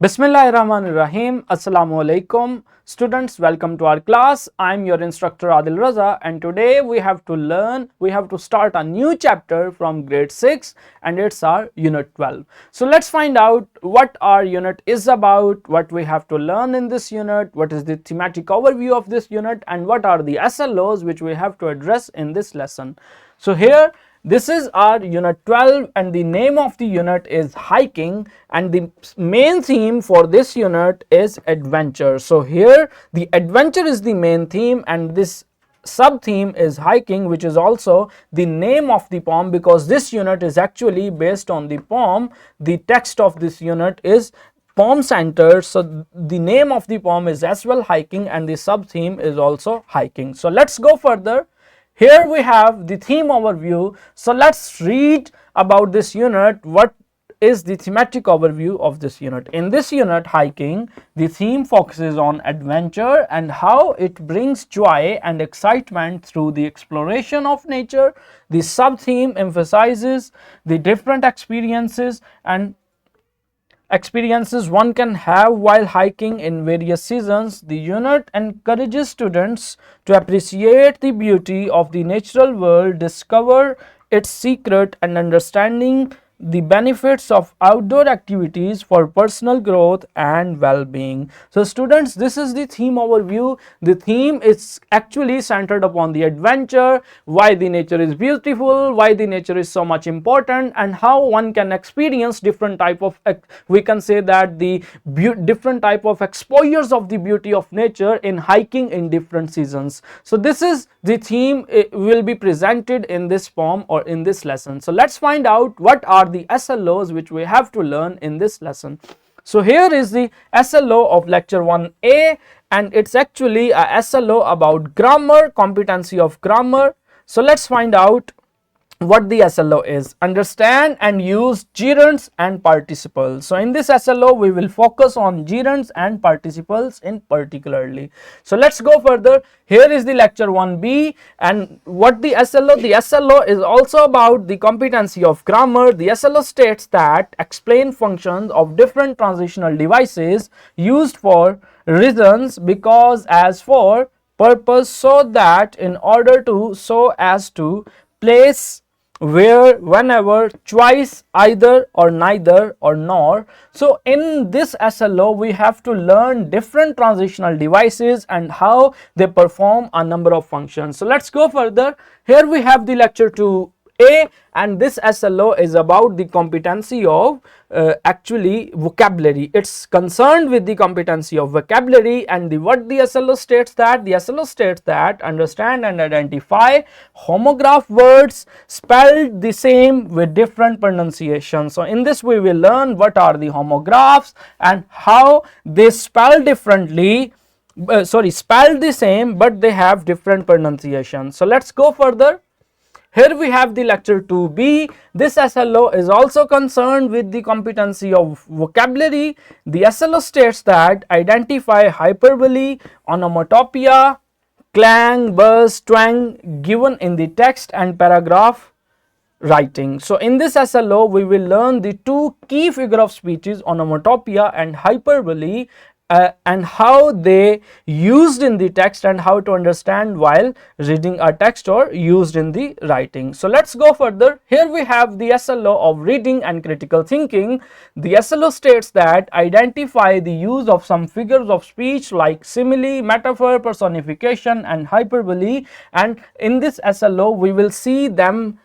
Bismillahirrahmanirrahim. Assalamu alaikum. Students, welcome to our class. I'm your instructor Adil Raza, and today we have to start a new chapter from grade 6, and it's our unit 12. So let's find out what our unit is about, what we have to learn in this unit, what is the thematic overview of this unit, and what are the SLOs which we have to address in this lesson. So here, this is our unit 12 and the name of the unit is hiking, and the main theme for this unit is adventure. So here the adventure is the main theme, and this sub theme is hiking, which is also the name of the poem because this unit is actually based on the poem. The text of this unit is poem centered, so the name of the poem is as well hiking and the sub theme is also hiking. So let's go further. Here we have the theme overview. So let's read about this unit. What is the thematic overview of this unit? In this unit, hiking, the theme focuses on adventure and how it brings joy and excitement through the exploration of nature. The sub theme emphasizes the different experiences one can have while hiking in various seasons. The unit encourages students to appreciate the beauty of the natural world, discover its secret, and understanding the benefits of outdoor activities for personal growth and well-being. So students, this is the theme overview. The theme is actually centered upon the adventure, why the nature is beautiful, why the nature is so much important, and how one can experience different type of, we can say that the different type of exposures of the beauty of nature in hiking in different seasons. So this is the theme will be presented in this poem or in this lesson. So let's find out what are the SLOs which we have to learn in this lesson. So here is the SLO of lecture 1A, and it's actually a SLO about grammar, competency of grammar. So let's find out what the SLO is. Understand and use gerunds and participles. So in this SLO we will focus on gerunds and participles in particularly. So let's go further. Here is the lecture 1B, and what the SLO is also about the competency of grammar. The SLO states that explain functions of different transitional devices used for reasons, because, as, for, purpose, so that, in order to, so as to, place, where, whenever, twice, either or neither or nor. So in this SLO we have to learn different transitional devices and how they perform a number of functions. So let's go further. Here we have the lecture 2A, and this SLO is about the competency of actually vocabulary. It's concerned with the competency of vocabulary, and what the SLO states that? The SLO states that understand and identify homograph words spelled the same with different pronunciation. So in this we will learn what are the homographs and how they spell differently, spelled the same but they have different pronunciation. So let's go further. Here we have the lecture 2B. This SLO is also concerned with the competency of vocabulary. The SLO states that identify hyperbole, onomatopoeia, clang, buzz, twang given in the text and paragraph writing. So in this SLO we will learn the two key figure of speeches, onomatopoeia and hyperbole, and how they used in the text and how to understand while reading a text or used in the writing. So let's go further. Here we have the SLO of reading and critical thinking. The SLO states that identify the use of some figures of speech like simile, metaphor, personification and hyperbole, and in this SLO we will see them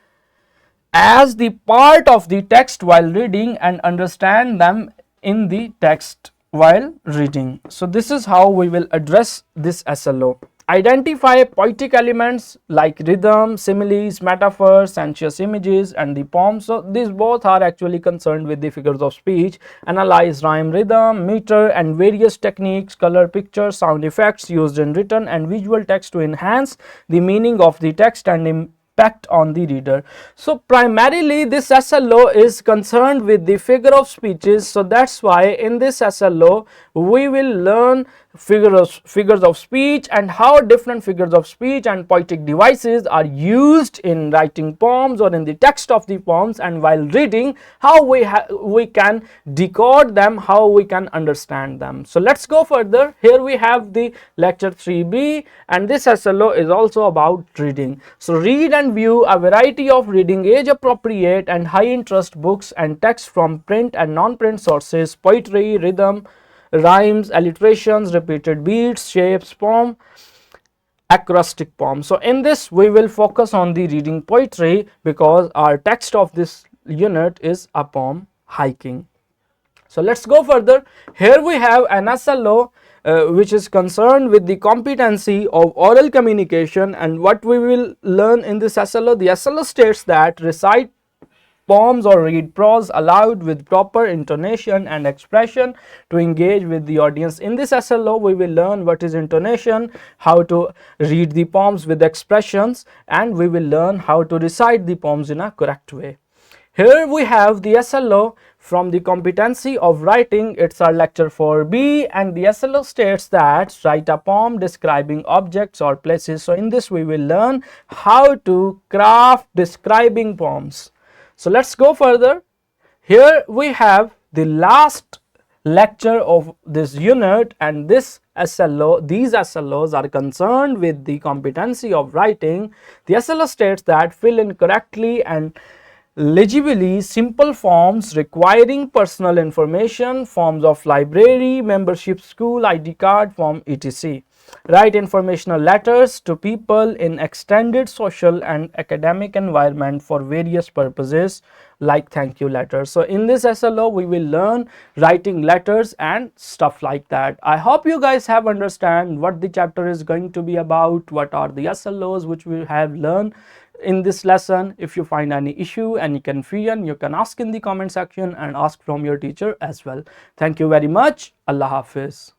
as the part of the text while reading and understand them in the text while reading. So this is how we will address this SLO. Identify poetic elements like rhythm, similes, metaphors, sensuous images and the poem. So these both are actually concerned with the figures of speech. Analyze rhyme, rhythm, meter and various techniques, color, picture, sound effects used in written and visual text to enhance the meaning of the text and impact on the reader. So primarily this SLO is concerned with the figure of speeches. So that's why in this SLO we will learn figures of speech, and how different figures of speech and poetic devices are used in writing poems or in the text of the poems, and while reading how we can decode them, how we can understand them. So let's go further. Here we have the lecture 3B, and this SLO is also about reading. So read and view a variety of reading age appropriate and high interest books and texts from print and non-print sources: poetry, rhythm, rhymes, alliterations, repeated beats, shapes, poem, acrostic poem. So in this we will focus on the reading poetry, because our text of this unit is a poem, Hiking. So let's go further. Here we have an SLO which is concerned with the competency of oral communication, and what we will learn in this SLO. The SLO states that recite poems or read prose aloud with proper intonation and expression to engage with the audience. In this SLO we will learn what is intonation, how to read the poems with expressions, and we will learn how to recite the poems in a correct way. Here we have the SLO from the competency of writing. It's our lecture 4B, and the SLO states that write a poem describing objects or places. So in this we will learn how to craft describing poems. So let's go further. Here we have the last lecture of this unit, and these SLOs are concerned with the competency of writing. The SLO states that fill in correctly and legibly simple forms requiring personal information, forms of library, membership, school, ID card form, etc. Write informational letters to people in extended social and academic environment for various purposes, like thank you letters. So in this SLO we will learn writing letters and stuff like that. I hope you guys have understand what the chapter is going to be about, what are the SLOs which we have learned in this lesson. If you find any issue, any confusion, you can ask in the comment section and ask from your teacher as well. Thank you very much. Allah Hafiz.